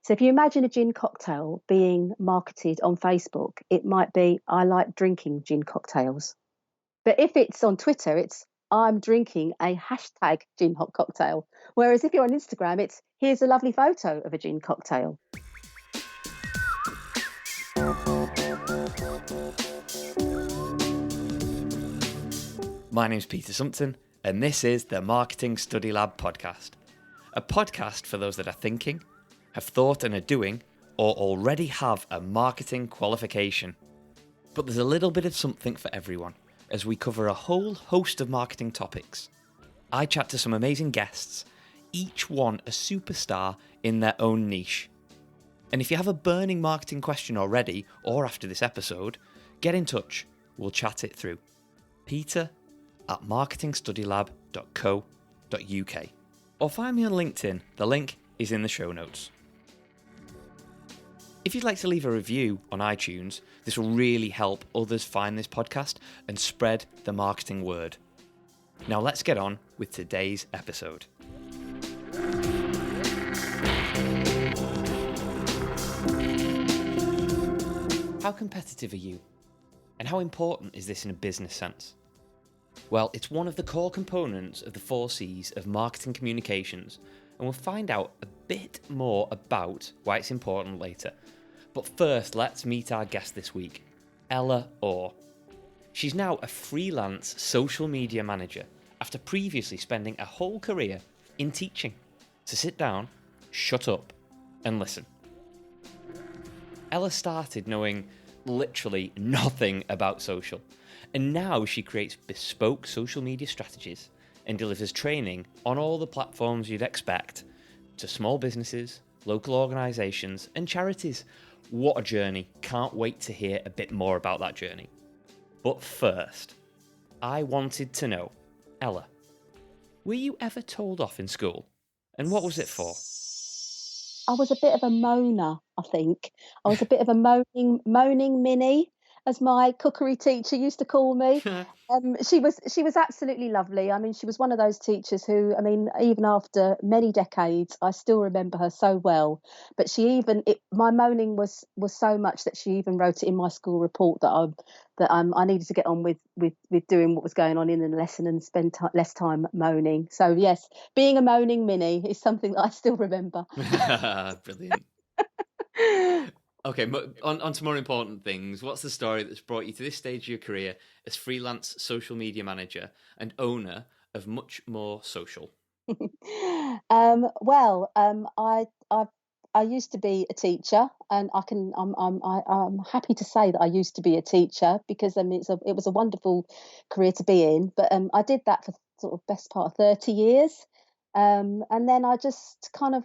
So if you imagine a gin cocktail being marketed on Facebook, it might be, I like drinking gin cocktails. But if it's on Twitter, it's, I'm drinking a hashtag gin hot cocktail. Whereas if you're on Instagram, it's, here's a lovely photo of a gin cocktail. My name's Peter Sumpton, and this is the Marketing Study Lab podcast. A podcast for those that are thinking, have thought and are doing, or already have a marketing qualification. But there's a little bit of something for everyone, as we cover a whole host of marketing topics. I chat to some amazing guests, each one a superstar in their own niche. And if you have a burning marketing question already, or after this episode, get in touch, we'll chat it through. peter@marketingstudylab.co.uk, or find me on LinkedIn, the link is in the show notes. If you'd like to leave a review on iTunes, this will really help others find this podcast and spread the marketing word. Now let's get on with today's episode. How competitive are you? And how important is this in a business sense? Well, it's one of the core components of the 4 C's of marketing communications, and we'll find out a bit more about why it's important later. But first, let's meet our guest this week, Ella Orr. She's now a freelance social media manager after previously spending a whole career in teaching. So sit down, shut up, and listen. Ella started knowing literally nothing about social, and now she creates bespoke social media strategies and delivers training on all the platforms you'd expect to small businesses, local organisations and charities. What a journey. Can't wait to hear a bit more about that journey. But first, I wanted to know, Ella, were you ever told off in school? And what was it for? I was a bit of a moaner, I think. I was a bit of a moaning Minnie, as my cookery teacher used to call me. She was absolutely lovely. I mean, she was one of those teachers who, I mean, even after many decades, I still remember her so well. But my moaning was so much that she even wrote it in my school report that I needed to get on with doing what was going on in the lesson and spend less time moaning. So yes, being a moaning Minnie is something that I still remember. Brilliant. Okay, on to more important things. What's the story that's brought you to this stage of your career as freelance social media manager and owner of Much More Social? I used to be a teacher, and I'm happy to say that I used to be a teacher because it was a wonderful career to be in. But I did that for sort of best part of 30 years, and then I just kind of,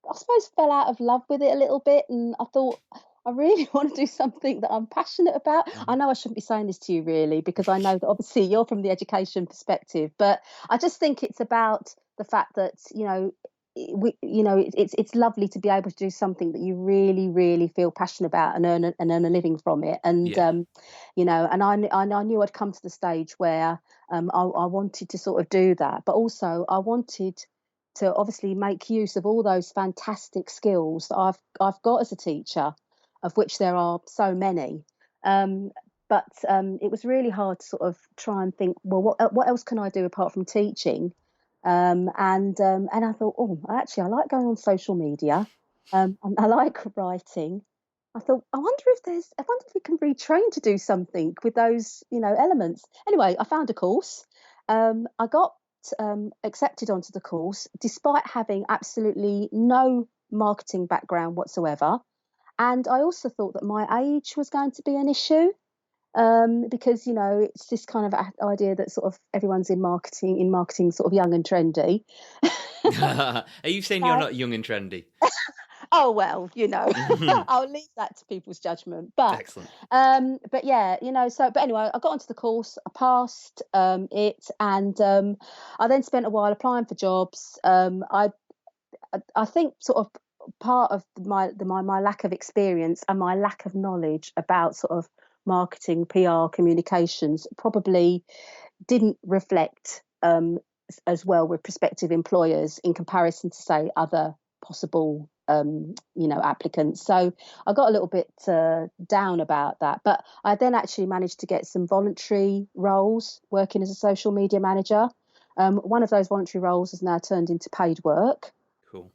I suppose, fell out of love with it a little bit, and I thought, I really want to do something that I'm passionate about. I know I shouldn't be saying this to you really, because I know that obviously you're from the education perspective, but I just think it's about the fact that, it's lovely to be able to do something that you really, really feel passionate about and earn a living from it. And, and I knew I'd come to the stage where I wanted to sort of do that, but also I wanted to obviously make use of all those fantastic skills that I've got as a teacher, of which there are so many. But it was really hard to sort of try and think, well, what else can I do apart from teaching? And I thought, I like going on social media. I like writing. I thought, I wonder if we can retrain to do something with those, elements. Anyway, I found a course. I got accepted onto the course despite having absolutely no marketing background whatsoever. And I also thought that my age was going to be an issue. Because it's this kind of idea that sort of everyone's in marketing sort of young and trendy. Are you saying you're not young and trendy? Oh well, I'll leave that to people's judgment. But excellent. But yeah, but anyway, I got onto the course, I passed it, and I then spent a while applying for jobs. I think sort of part of my lack of experience and my lack of knowledge about sort of marketing, PR, communications probably didn't reflect as well with prospective employers in comparison to, say, other possible applicants. So I got a little bit down about that, but I then actually managed to get some voluntary roles working as a social media manager. One of those voluntary roles has now turned into paid work. Cool.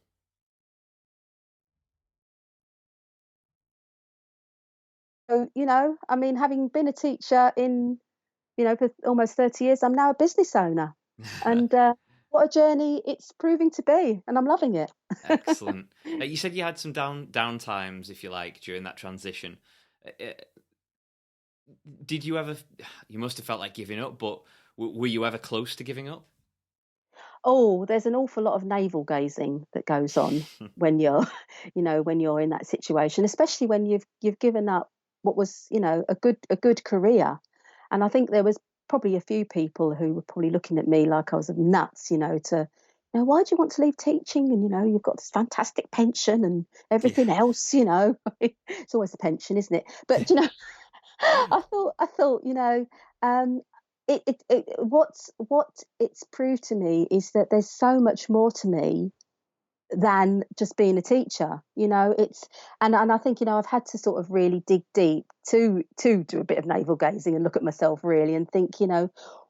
So, I mean, having been a teacher for almost 30 years, I'm now a business owner. And what a journey it's proving to be. And I'm loving it. Excellent. You said you had some down times, if you like, during that transition. Did you ever? You must have felt like giving up, but were you ever close to giving up? Oh, there's an awful lot of navel gazing that goes on when you're, when you're in that situation, especially when you've given up what was, a good career. And I think there was probably a few people who were probably looking at me like I was nuts, why do you want to leave teaching? And you've got this fantastic pension and Yeah. everything else, it's always the pension, isn't it? But I thought, what it's proved to me is that there's so much more to me than just being a teacher. And I think I've had to sort of really dig deep to do a bit of navel gazing and look at myself really and think,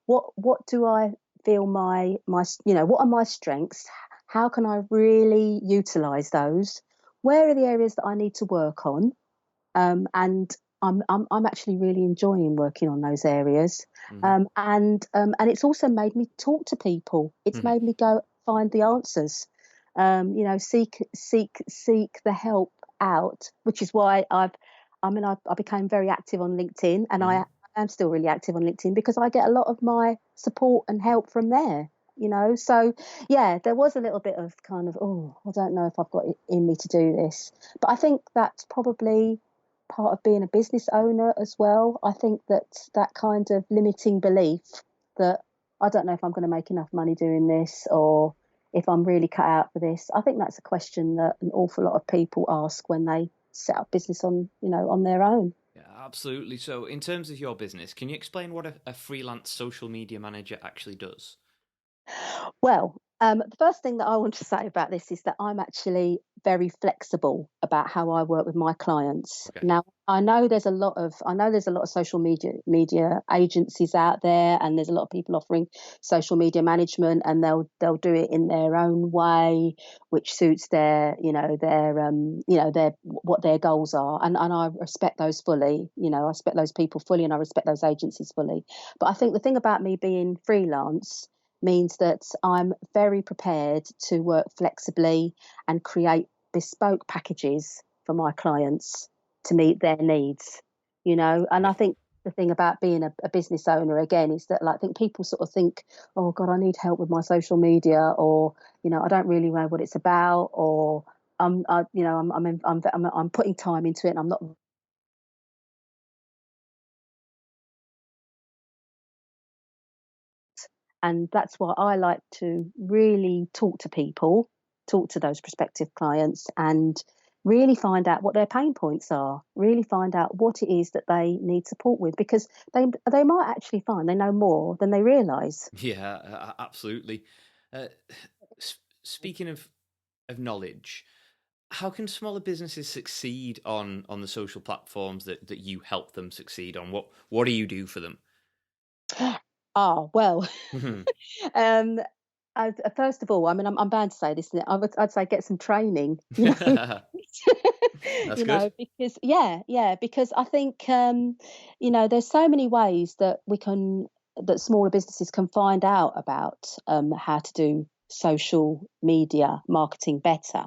what do I feel my what are my strengths? How can I really utilize those? Where are the areas that I need to work on? And I'm actually really enjoying working on those areas. Mm-hmm. And it's also made me talk to people. It's Mm-hmm. made me go find the answers. Seek the help out, which is why I became very active on LinkedIn, and Mm-hmm. I am still really active on LinkedIn because I get a lot of my support and help from there. So yeah, there was a little bit of kind of, oh, I don't know if I've got it in me to do this, but I think that's probably part of being a business owner as well. I think that kind of limiting belief that I don't know if I'm going to make enough money doing this or if I'm really cut out for this. I think that's a question that an awful lot of people ask when they set up business on their own. Yeah, absolutely. So, in terms of your business, can you explain what a freelance social media manager actually does? Well, the first thing that I want to say about this is that I'm actually very flexible about how I work with my clients. Okay. Now, I know there's a lot of social media agencies out there, and there's a lot of people offering social media management, and they'll do it in their own way, which suits their what their goals are, and I respect those fully. I respect those people fully, and I respect those agencies fully. But I think the thing about me being freelance means that I'm very prepared to work flexibly and create bespoke packages for my clients to meet their needs, And Yeah. I think the thing about being a business owner again is that like I think people sort of think, oh God, I need help with my social media, or I don't really know what it's about, or I'm putting time into it and I'm not. And that's why I like to really talk to people, talk to those prospective clients, and really find out what their pain points are, really find out what it is that they need support with, because they might actually find they know more than they realise. Yeah, absolutely. Uh, Speaking of knowledge, how can smaller businesses succeed on the social platforms that you help them succeed on? What do you do for them? Ah, well, um, first of all, I mean, I'm bound to say this, and I'd say get some training, That's good. because because I think there's so many ways that smaller businesses can find out about how to do social media marketing better.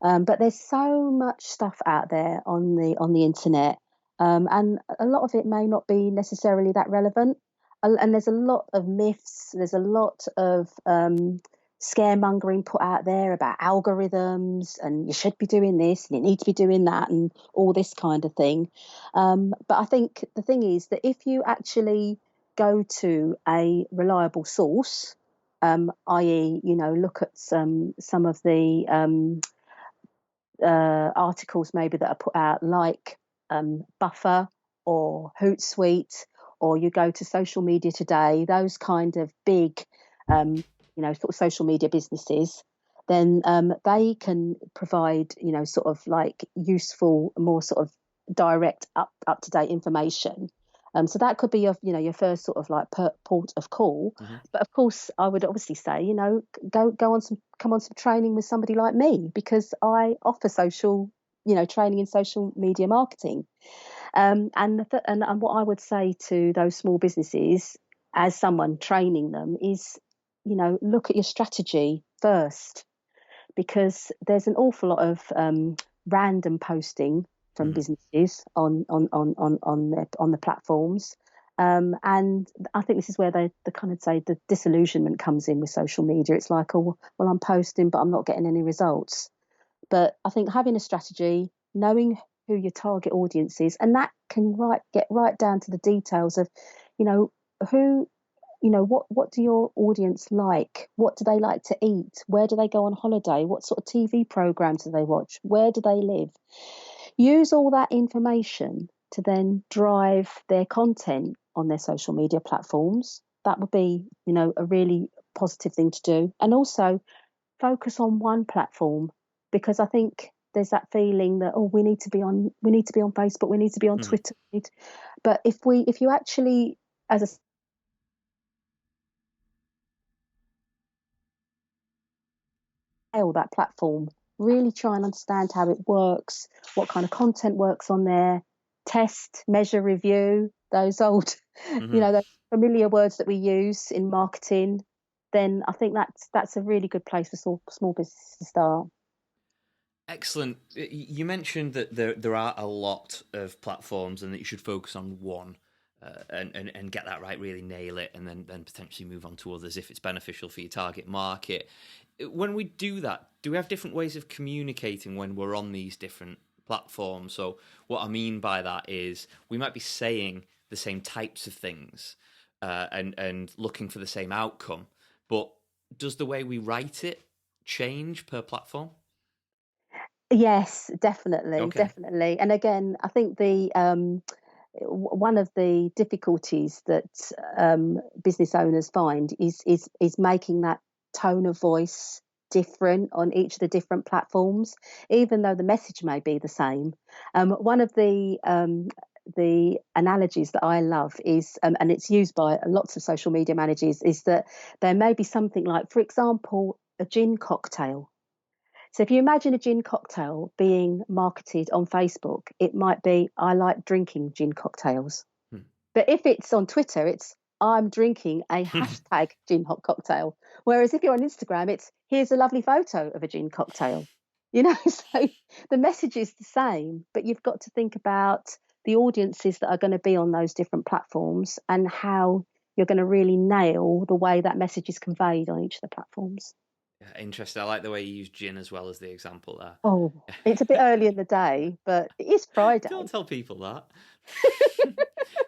But there's so much stuff out there on the internet, and a lot of it may not be necessarily that relevant. And there's a lot of myths. There's a lot of scaremongering put out there about algorithms, and you should be doing this, and you need to be doing that, and all this kind of thing. But I think the thing is that if you actually go to a reliable source, i.e., look at some of the articles maybe that are put out like Buffer or Hootsuite, or you go to Social Media Today, those kind of big, sort of social media businesses. then they can provide, sort of like useful, more sort of direct, up to date information. So that could be your first sort of like port of call. Mm-hmm. But of course, I would obviously say, come on some training with somebody like me, because I offer training in social media marketing. And what I would say to those small businesses, as someone training them, is, look at your strategy first, because there's an awful lot of random posting from Mm-hmm. businesses on the platforms. And I think this is where the kind of say the disillusionment comes in with social media. It's like, oh, well, I'm posting, but I'm not getting any results. But I think having a strategy, knowing who your target audience is, and that can get right down to the details of, you know, who, what do your audience like? What do they like to eat? Where do they go on holiday? What sort of TV programs do they watch? Where do they live? Use all that information to then drive their content on their social media platforms. That would be, a really positive thing to do. And also focus on one platform, because I think there's that feeling that, oh, we need to be on Facebook, we need to be on Mm-hmm. Twitter. But if you actually, as a scale that platform, really try and understand how it works, what kind of content works on there, test, measure, review, those old, Mm-hmm. those familiar words that we use in marketing, then I think that's a really good place for small businesses to start. Excellent. You mentioned that there are a lot of platforms and that you should focus on one and get that right, really nail it, and then potentially move on to others if it's beneficial for your target market. When we do that, do we have different ways of communicating when we're on these different platforms? So what I mean by that is we might be saying the same types of things and looking for the same outcome, but does the way we write it change per platform? Yes, definitely, Okay. definitely. And again, I think one of the difficulties that business owners find is making that tone of voice different on each of the different platforms, even though the message may be the same. One of the analogies that I love is, and it's used by lots of social media managers, is that there may be something like, for example, a gin cocktail. So if you imagine a gin cocktail being marketed on Facebook, it might be, I like drinking gin cocktails. But if it's on Twitter, it's, I'm drinking a hashtag gin hot cocktail. Whereas if you're on Instagram, it's, here's a lovely photo of a gin cocktail. So the message is the same, but you've got to think about the audiences that are going to be on those different platforms and how you're going to really nail the way that message is conveyed on each of the platforms. Interesting. I like the way you use gin as well as the example Oh, there. it's a bit early in the day, but it is Don't Friday. tell people that.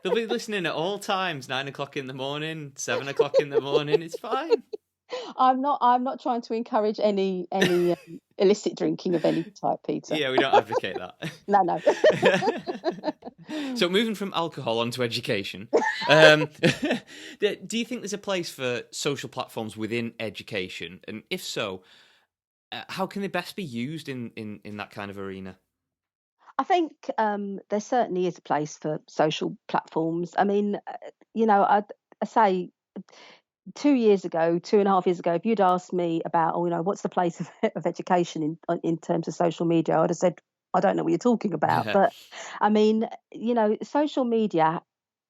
They'll be listening at all times, 9 o'clock in the morning, 7 o'clock in the morning. It's fine. I'm not trying to encourage any illicit drinking of any type, Peter. Yeah, we don't advocate that. No, no. So moving from alcohol onto education, do you think there's a place for social platforms within education? And if so, how can they best be used in that kind of arena? I think there certainly is a place for social platforms. I mean, I say 2 years ago, 2.5 years ago, if you'd asked me about, oh, what's the place of education in terms of social media, I would have said, I don't know what you're talking about. But I mean, social media,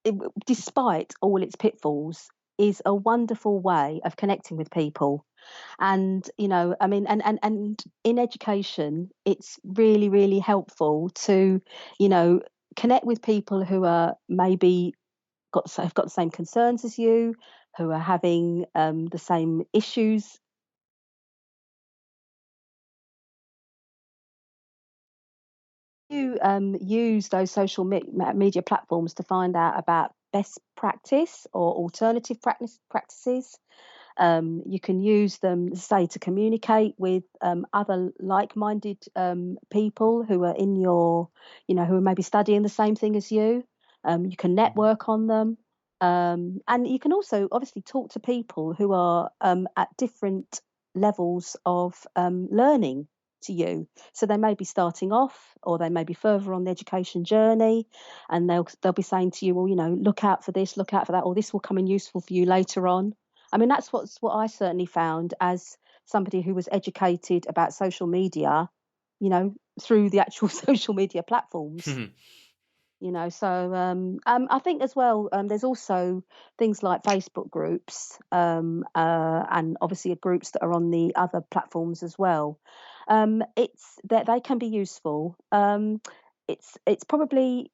it, despite all its pitfalls, is a wonderful way of connecting with people. And I mean, and in education, it's really, really helpful to, you know connect with people who are maybe have got the same concerns as you, who are having the same issues. You use those social media platforms to find out about best practice or alternative practices. You can use them, say, to communicate with other like-minded people who are in your, who are maybe studying the same thing as you. You can Mhm. network on them. And you can also obviously talk to people who are at different levels of learning to you. So they may be starting off, or they may be further on the education journey, and they'll be saying to you, well, look out for this, look out for that, or this will come in useful for you later on. I mean, that's what I certainly found as somebody who was educated about social media, through the actual social media platforms. I think as well, there's also things like Facebook groups, and obviously groups that are on the other platforms as well. It's that they can be useful. It's probably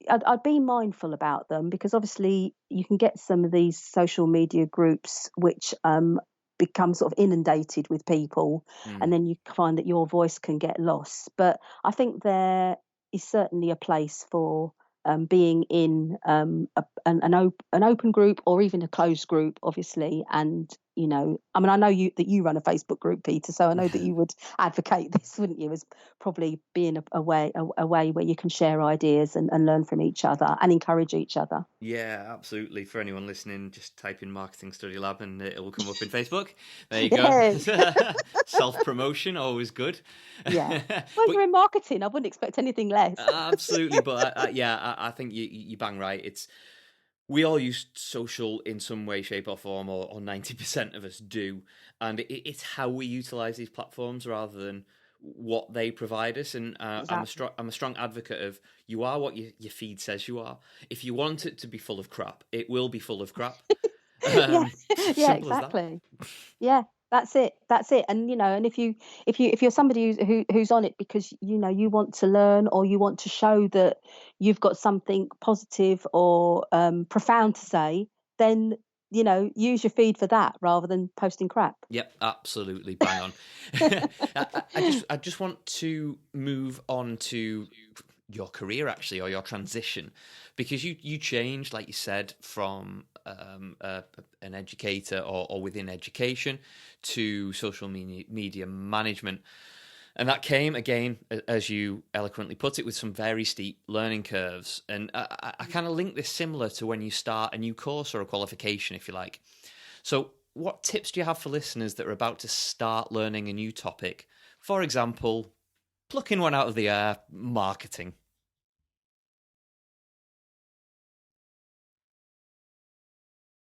I'd be mindful about them, because obviously you can get some of these social media groups which become sort of inundated with people, and then you find that your voice can get lost. But I think there is certainly a place for being in an open group, or even a closed group, obviously. And I mean, I know that you run a Facebook group, Peter, so I know that you would advocate this, wouldn't you, as probably being a way where you can share ideas and learn from each other and encourage each other. Yeah, absolutely. For anyone listening, just type in Marketing Study Lab and it will come up in Facebook. There you Yeah. go. Self-promotion, always good. Yeah. Well, But you're in marketing. I wouldn't expect anything less. absolutely. But I think you bang right. We all use social in some way, shape, or form, or 90% of us do. And it's how we utilize these platforms rather than what they provide us. And Exactly. I'm a strong advocate of, you are what your feed says you are. If you want it to be full of crap, it will be full of crap. Yeah. Yeah, Simple as that. exactly. Yeah, that's it. That's it. And and if you're somebody who's on it because you want to learn, or you want to show that you've got something positive or profound to say, then use your feed for that rather than posting crap. Yep, absolutely bang on. I just want to move on to your career, actually, or your transition, because you changed, like you said, from an educator or within education to social media management. And that came, again, as you eloquently put it, with some very steep learning curves. And I kind of link this similar to when you start a new course or a qualification, if you like. So what tips do you have for listeners that are about to start learning a new topic? For example, plucking one out of the air, marketing.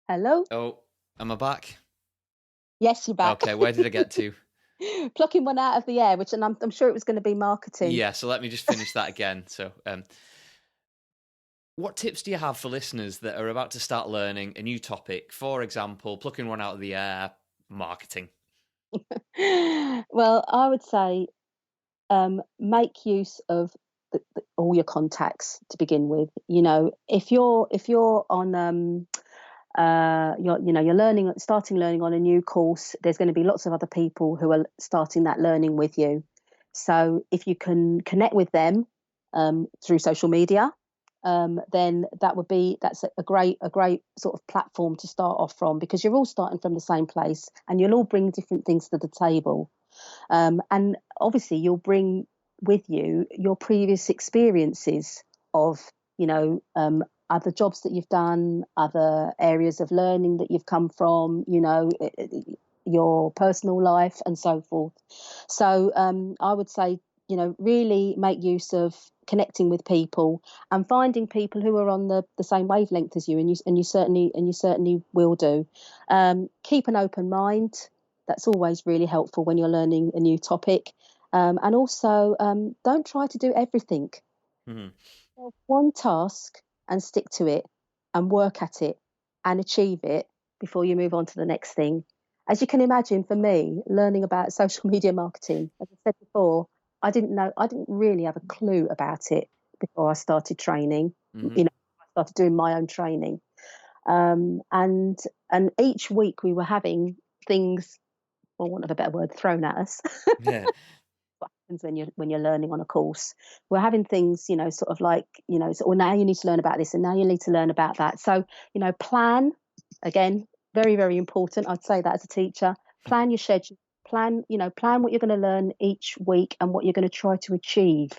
Hello? Oh, am I back? Yes, you're back. Okay, where did I get to? Plucking one out of the air, which, and I'm sure it was going to be marketing. Yeah, so let me just finish that again. So, what tips do you have for listeners that are about to start learning a new topic? For example, plucking one out of the air, marketing. Well, I would say make use of all your contacts to begin with. If you're on you're starting learning on a new course, there's going to be lots of other people who are starting that learning with you. So if you can connect with them through social media, then that's a great sort of platform to start off from, because you're all starting from the same place and you'll all bring different things to the table. And obviously, you'll bring with you your previous experiences of, other jobs that you've done, other areas of learning that you've come from, your personal life and so forth. So I would say, really make use of connecting with people and finding people who are on the same wavelength as you, and you certainly will do. Keep an open mind. That's always really helpful when you're learning a new topic. And also, don't try to do everything. Mm-hmm. One task and stick to it and work at it and achieve it before you move on to the next thing. As you can imagine, for me, learning about social media marketing, as I said before, I didn't really have a clue about it before I started training. Mm-hmm. I started doing my own training. And each week we were having things, for want of a better word, thrown at us. Yeah. What happens when you're learning on a course? We're having things, sort of like, well, now you need to learn about this, and now you need to learn about that. So, plan, again, very, very important. I'd say that as a teacher, plan your schedule, plan what you're going to learn each week and what you're going to try to achieve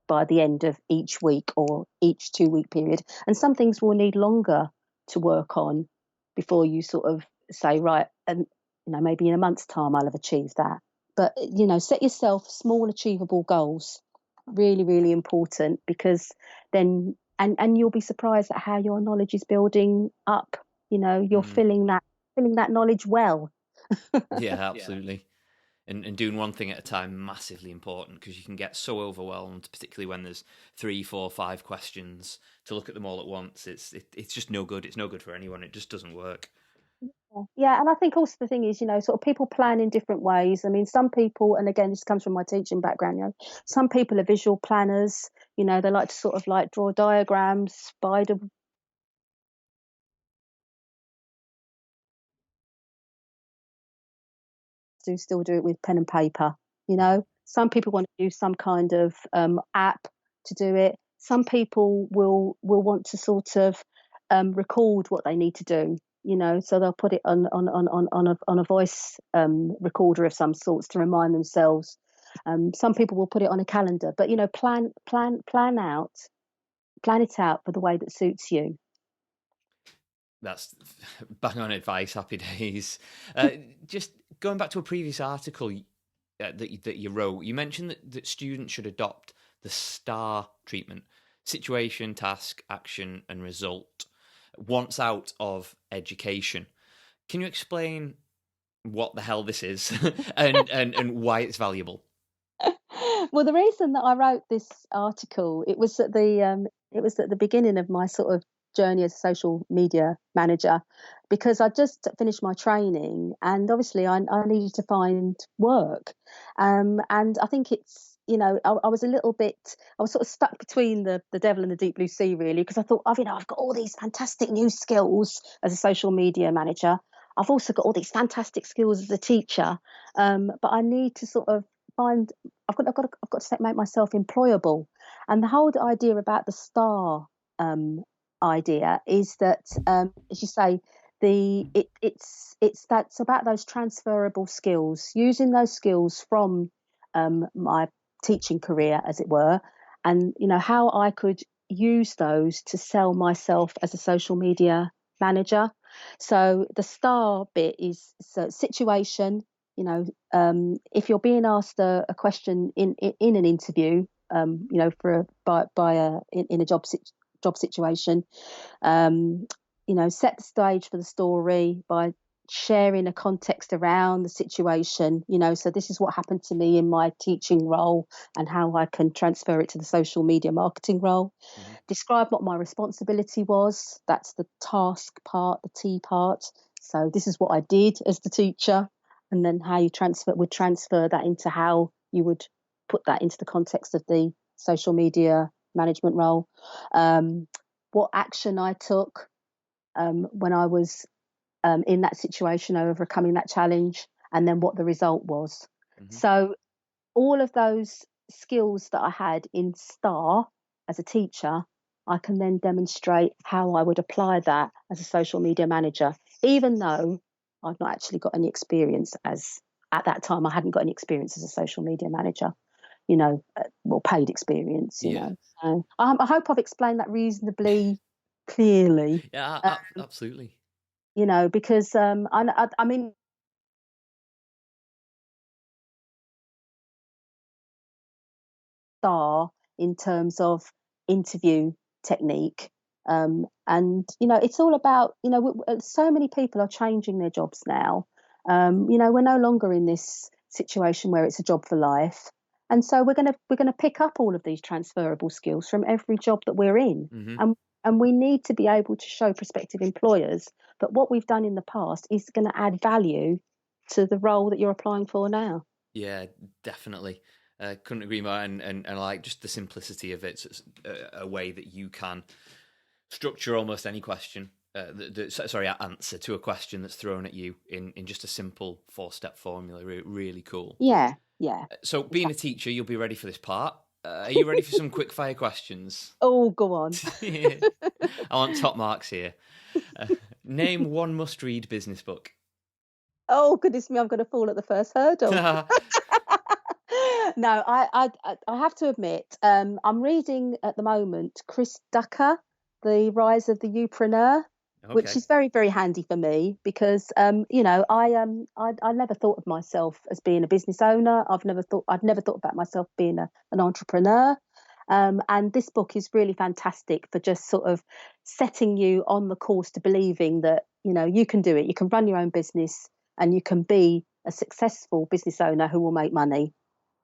by the end of each week or each 2 week period. And some things will need longer to work on before you sort of say, right, and maybe in a month's time I'll have achieved that. But, set yourself small, achievable goals. Really, really important, because then, and you'll be surprised at how your knowledge is building up. You're filling that knowledge well. Yeah, absolutely. And doing one thing at a time, massively important, because you can get so overwhelmed, particularly when there's 3, 4, 5 questions to look at them all at once. It's just no good. It's no good for anyone. It just doesn't work. Yeah, and I think also the thing is, sort of people plan in different ways. I mean, some people, and again, this comes from my teaching background, some people are visual planners. They like to sort of like draw diagrams, spider still do it with pen and paper. Some people want to use some kind of app to do it. Some people will want to sort of record what they need to do. So they'll put it on a voice recorder of some sorts to remind themselves. Some people will put it on a calendar, but plan it out for the way that suits you. That's bang on advice. Happy days. Just going back to a previous article that you wrote, you mentioned that students should adopt the STAR treatment: situation, task, action, and result, once out of education. Can you explain what the hell this is and why it's valuable? Well, the reason that I wrote this article, it was at the beginning of my sort of journey as a social media manager, because I just finished my training, and obviously I needed to find work, and I think it's I was I was sort of stuck between the devil and the deep blue sea, really, because I thought, I've got all these fantastic new skills as a social media manager. I've also got all these fantastic skills as a teacher, but I need to sort of find I've got to make myself employable. And the whole idea about the STAR idea is that, as you say, it's about those transferable skills, using those skills from my teaching career, as it were, and how I could use those to sell myself as a social media manager. So the STAR bit is situation. If you're being asked a question in an interview, in a job situation, set the stage for the story by sharing a context around the situation. So this is what happened to me in my teaching role and how I can transfer it to the social media marketing role. Mm-hmm. Describe what my responsibility was. That's the task part, the T part. So this is what I did as the teacher, and then how you would transfer that into how you would put that into the context of the social media management role. What action I took when I was in that situation, overcoming that challenge, and then what the result was. Mm-hmm. So all of those skills that I had in STAR as a teacher, I can then demonstrate how I would apply that as a social media manager, even though I've not actually got any experience at that time. I hadn't got any experience as a social media manager, paid experience, know. So I hope I've explained that reasonably clearly. Yeah, absolutely. Because I mean, STAR in terms of interview technique. And it's all about so many people are changing their jobs now. We're no longer in this situation where it's a job for life, and so we're gonna pick up all of these transferable skills from every job that we're in. Mm-hmm. And we need to be able to show prospective employers that what we've done in the past is going to add value to the role that you're applying for now. Yeah, definitely. Couldn't agree more, and I like just the simplicity of it. It's a way that you can structure almost any question, answer to a question that's thrown at you in just a simple 4-step formula. Really cool. Yeah. So being a teacher, you'll be ready for this part. Are you ready for some quick fire questions? Oh, go on. I want top marks here. Name one must-read business book. Oh, goodness me, I'm going to fall at the first hurdle. No, I have to admit, I'm reading at the moment Chris Ducker, The Rise of the Youpreneur. which Okay. is very, very handy for me because, I never thought of myself as being a business owner. I'd never thought about myself being an entrepreneur. And this book is really fantastic for just sort of setting you on the course to believing that, you can do it. You can run your own business and you can be a successful business owner who will make money.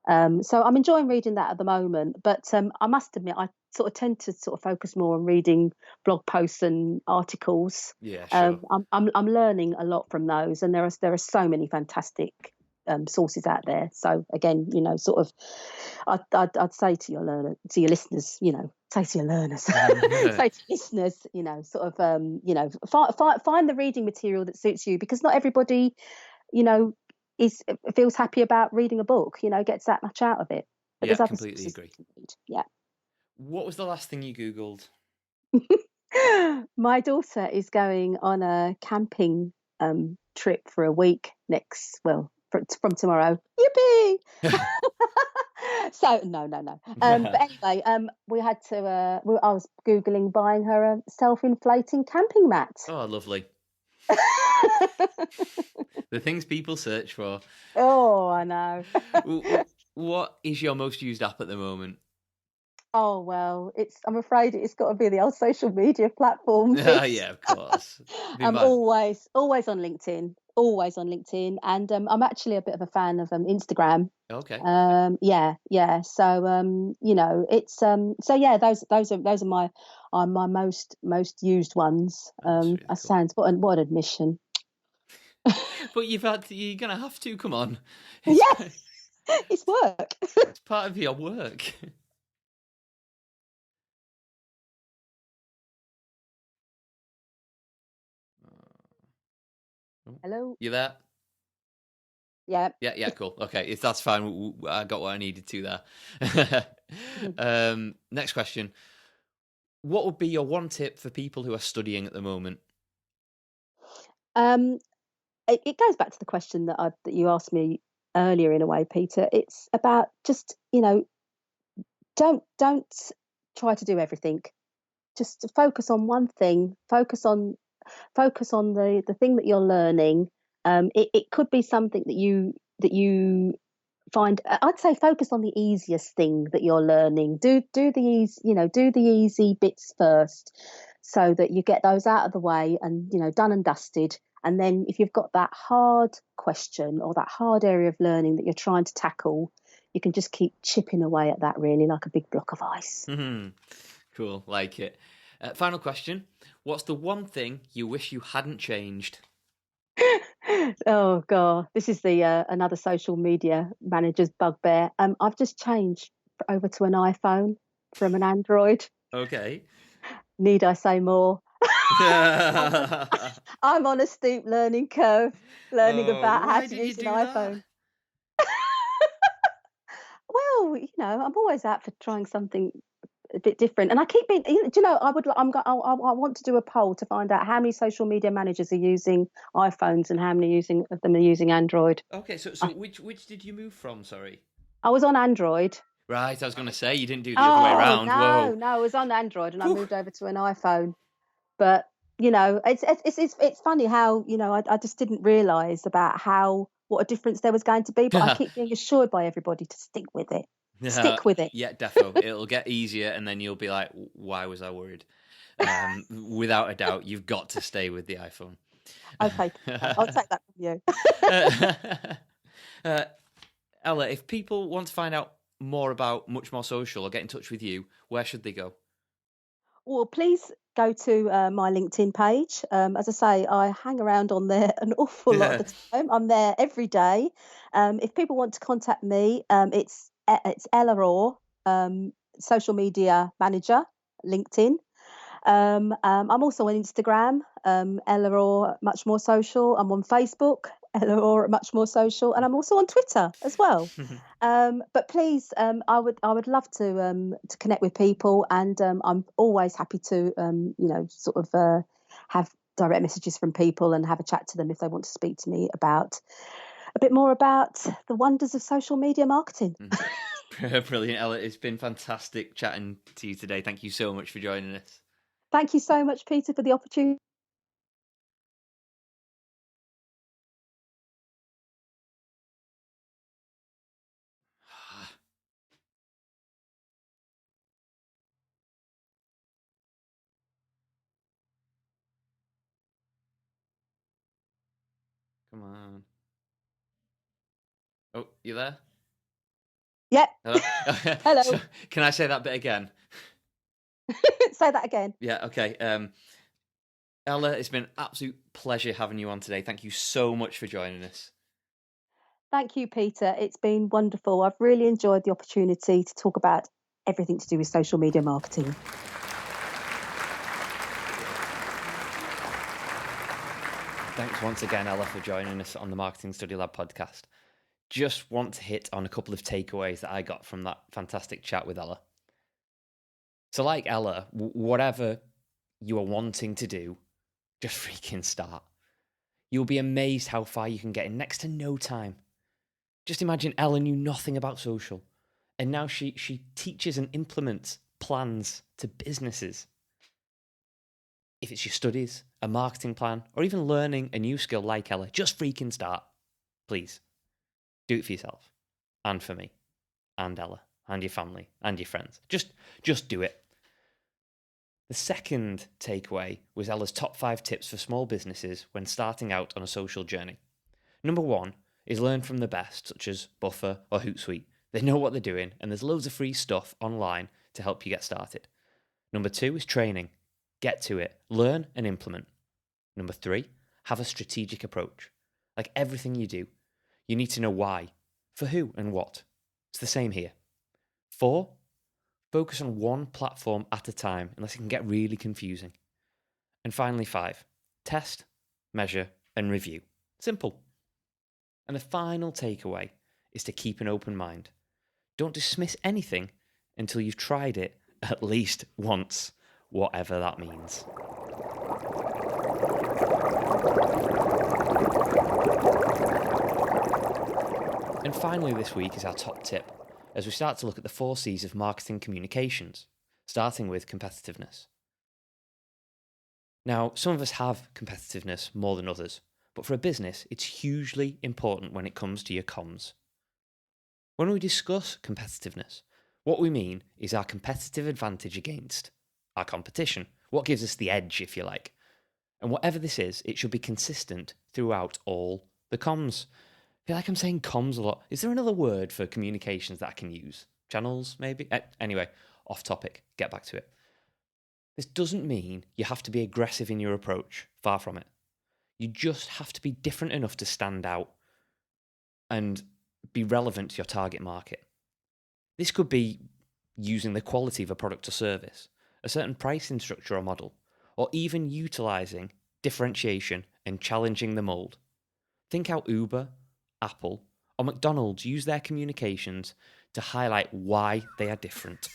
So I'm enjoying reading that at the moment, but I must admit I sort of tend to sort of focus more on reading blog posts and articles. Yeah, sure. I'm learning a lot from those, and there are so many fantastic sources out there. So again, sort of, I'd say to your listeners, say to your learners, say to listeners, sort of, find the reading material that suits you, because not everybody, you know, is feels happy about reading a book, gets that much out of it. But Yeah, there's other completely sources that agree. you can read. Yeah. What was the last thing you Googled? My daughter is going on a camping trip for a week from tomorrow. Yippee! So no. But anyway, we had to. I was googling buying her a self-inflating camping mat. Oh, lovely. The things people search for. Oh, I know. What is your most used app at the moment? Oh well, I'm afraid it's got to be the old social media platforms. Yeah, of course. Be I'm mad. always on LinkedIn, always on LinkedIn, and I'm actually a bit of a fan of Instagram. Okay, Yeah. So so yeah, those are my most used ones. that's really That cool. sounds what an admission. But you're gonna have to. Come on, it's Yeah, it's work. it's part of your work. Oh, Hello. you there? Yeah. Yeah, cool. Okay, if that's fine, I got what I needed to there. Next question. What would be your one tip for people who are studying at the moment? Um, it goes back to the question that you asked me earlier in a way, Peter. It's about just don't try to do everything. Just focus on one thing. Focus on the thing that you're learning. It could be something that you find. I'd say focus on the easiest thing that you're learning. Do the easy bits first, so that you get those out of the way and done and dusted. And then if you've got that hard question or that hard area of learning that you're trying to tackle, you can just keep chipping away at that, really, like a big block of ice. Cool, like it. Final question. What's the one thing you wish you hadn't changed? Oh god, this is the another social media manager's bugbear. I've just changed over to an iPhone from an Android. Okay. Need I say more? I'm Oh, I'm on a steep learning curve, learning about how why to did you use an do that? iPhone. Well, I'm always out for trying something a bit different, and I keep being. Do you know? I would. I want to do a poll to find out how many social media managers are using iPhones and how many using of them are using Android. Okay, so I, which did you move from? Sorry. I was on Android. Right, I was going to say you didn't do the other way Oh around. no, Whoa. no, I was on Android and I Whew. moved over to an iPhone. But it's funny how I just didn't realise about how what a difference there was going to be. But I keep being assured by everybody to stick with it. Stick with it. Yeah, defo. It'll get easier, and then you'll be like, "Why was I worried?" Without a doubt, you've got to stay with the iPhone. Okay, I'll take that from you. uh, Ella, if people want to find out more about Much More Social or get in touch with you, where should they go? Well, please go to my LinkedIn page. As I say, I hang around on there an awful lot of the time. I'm there every day. If people want to contact me, it's Ella Orr, social media manager, LinkedIn. I'm also on Instagram, Ella Orr Much More Social. I'm on Facebook, Ella Orr Much More Social, and I'm also on Twitter as well. But please, I would love to connect with people, and I'm always happy to sort of have direct messages from people and have a chat to them if they want to speak to me about a bit more about the wonders of social media marketing. Brilliant, Ella. It's been fantastic chatting to you today. Thank you so much for joining us. Thank you so much, Peter, for the opportunity. Come on. Oh, you there? Yep. Hello? Hello. So, can I say that bit again? Say that again. Yeah, okay. Ella, it's been an absolute pleasure having you on today. Thank you so much for joining us. Thank you, Peter. It's been wonderful. I've really enjoyed the opportunity to talk about everything to do with social media marketing. Thanks once again, Ella, for joining us on the Marketing Study Lab podcast. Just want to hit on a couple of takeaways that I got from that fantastic chat with Ella. So like Ella, whatever you are wanting to do, just freaking start. You'll be amazed how far you can get in next to no time. Just imagine Ella knew nothing about social, and now she teaches and implements plans to businesses. If it's your studies, a marketing plan, or even learning a new skill like Ella, just freaking start. Please, do it for yourself, and for me, and Ella, and your family, and your friends. Just do it. The second takeaway was Ella's top 5 tips for small businesses when starting out on a social journey. Number 1 is learn from the best, such as Buffer or Hootsuite. They know what they're doing, and there's loads of free stuff online to help you get started. Number 2 is training. Get to it, learn and implement. Number 3, have a strategic approach. Like everything you do, you need to know why, for who and what. It's the same here. 4, focus on one platform at a time, unless it can get really confusing. And finally 5, test, measure and review. Simple. And the final takeaway is to keep an open mind. Don't dismiss anything until you've tried it at least once, whatever that means. And finally this week is our top tip, as we start to look at the 4 C's of marketing communications, starting with competitiveness. Now, some of us have competitiveness more than others, but for a business, it's hugely important when it comes to your comms. When we discuss competitiveness, what we mean is our competitive advantage against our competition, what gives us the edge, if you like. And whatever this is, it should be consistent throughout all the comms. I feel like I'm saying comms a lot. Is there another word for communications that I can use? Channels, maybe? Anyway, off topic, get back to it. This doesn't mean you have to be aggressive in your approach, far from it. You just have to be different enough to stand out and be relevant to your target market. This could be using the quality of a product or service, a certain pricing structure or model, or even utilizing differentiation and challenging the mold. Think how Uber, Apple, or McDonald's use their communications to highlight why they are different.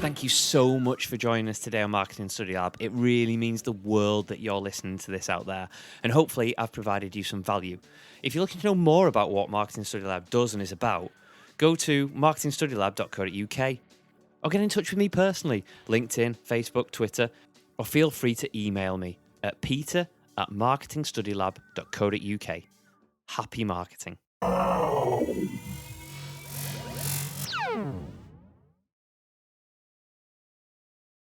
Thank you so much for joining us today on Marketing Study Lab. It really means the world that you're listening to this out there. And hopefully I've provided you some value. If you're looking to know more about what Marketing Study Lab does and is about, go to marketingstudylab.co.uk or get in touch with me personally, LinkedIn, Facebook, Twitter, or feel free to email me at peter@marketingstudylab.co.uk. Happy marketing.